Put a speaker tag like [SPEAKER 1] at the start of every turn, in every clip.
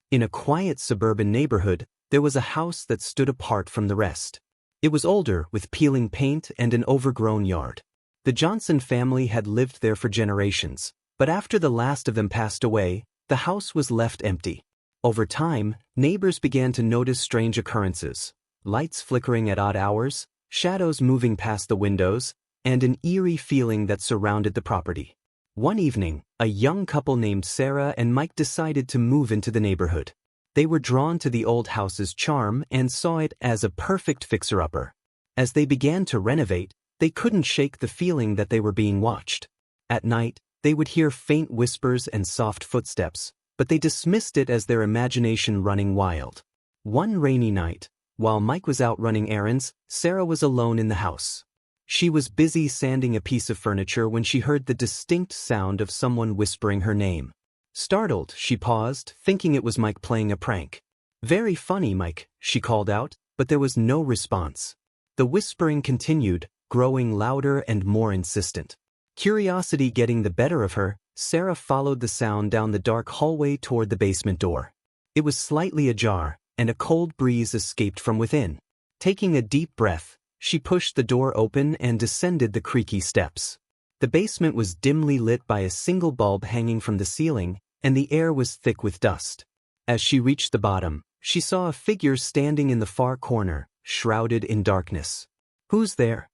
[SPEAKER 1] In a quiet suburban neighborhood, there was a house that stood apart from the rest. It was older, with peeling paint and an overgrown yard. The Johnson family had lived there for generations, but after the last of them passed away, the house was left empty. Over time, neighbors began to notice strange occurrences: lights flickering at odd hours, shadows moving past the windows, and an eerie feeling that surrounded the property. One evening, a young couple named Sarah and Mike decided to move into the neighborhood. They were drawn to the old house's charm and saw it as a perfect fixer-upper. As they began to renovate, they couldn't shake the feeling that they were being watched. At night, they would hear faint whispers and soft footsteps, but they dismissed it as their imagination running wild. One rainy night, while Mike was out running errands, Sarah was alone in the house. She was busy sanding a piece of furniture when she heard the distinct sound of someone whispering her name. Startled, she paused, thinking it was Mike playing a prank. "Very funny, Mike," she called out, but there was no response. The whispering continued, growing louder and more insistent. Curiosity getting the better of her, Sarah followed the sound down the dark hallway toward the basement door. It was slightly ajar, and a cold breeze escaped from within. Taking a deep breath, she pushed the door open and descended the creaky steps. The basement was dimly lit by a single bulb hanging from the ceiling, and the air was thick with dust. As she reached the bottom, she saw a figure standing in the far corner, shrouded in darkness. "Who's there?"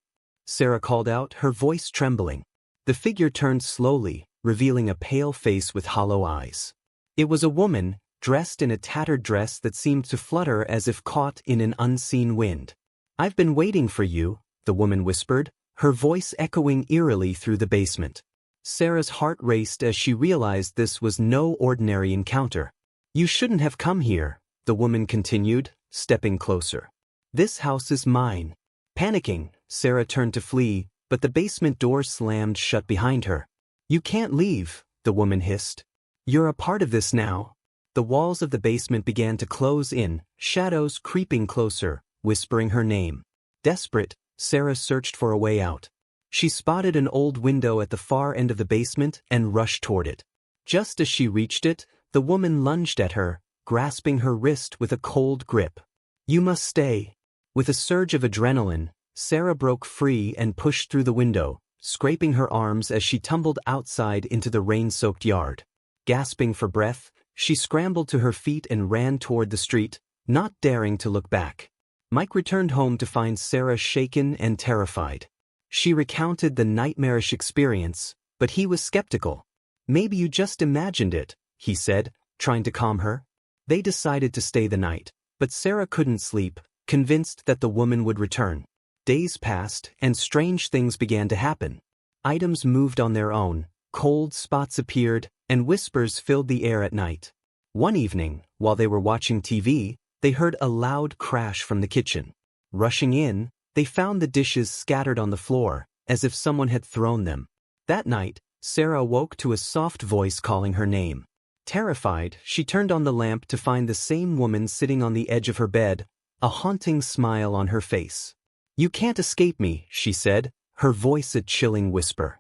[SPEAKER 1] Sarah called out, her voice trembling. The figure turned slowly, revealing a pale face with hollow eyes. It was a woman, dressed in a tattered dress that seemed to flutter as if caught in an unseen wind. "I've been waiting for you," the woman whispered, her voice echoing eerily through the basement. Sarah's heart raced as she realized this was no ordinary encounter. "You shouldn't have come here," the woman continued, stepping closer. "This house is mine." Panicking, Sarah turned to flee, but the basement door slammed shut behind her. "You can't leave," the woman hissed. "You're a part of this now." The walls of the basement began to close in, shadows creeping closer, whispering her name. Desperate, Sarah searched for a way out. She spotted an old window at the far end of the basement and rushed toward it. Just as she reached it, the woman lunged at her, grasping her wrist with a cold grip. "You must stay." With a surge of adrenaline, Sarah broke free and pushed through the window, scraping her arms as she tumbled outside into the rain-soaked yard. Gasping for breath, she scrambled to her feet and ran toward the street, not daring to look back. Mike returned home to find Sarah shaken and terrified. She recounted the nightmarish experience, but he was skeptical. "Maybe you just imagined it," he said, trying to calm her. They decided to stay the night, but Sarah couldn't sleep, convinced that the woman would return. Days passed, and strange things began to happen. Items moved on their own, cold spots appeared, and whispers filled the air at night. One evening, while they were watching TV, they heard a loud crash from the kitchen. Rushing in, they found the dishes scattered on the floor, as if someone had thrown them. That night, Sarah awoke to a soft voice calling her name. Terrified, she turned on the lamp to find the same woman sitting on the edge of her bed, a haunting smile on her face. "You can't escape me," she said, her voice a chilling whisper.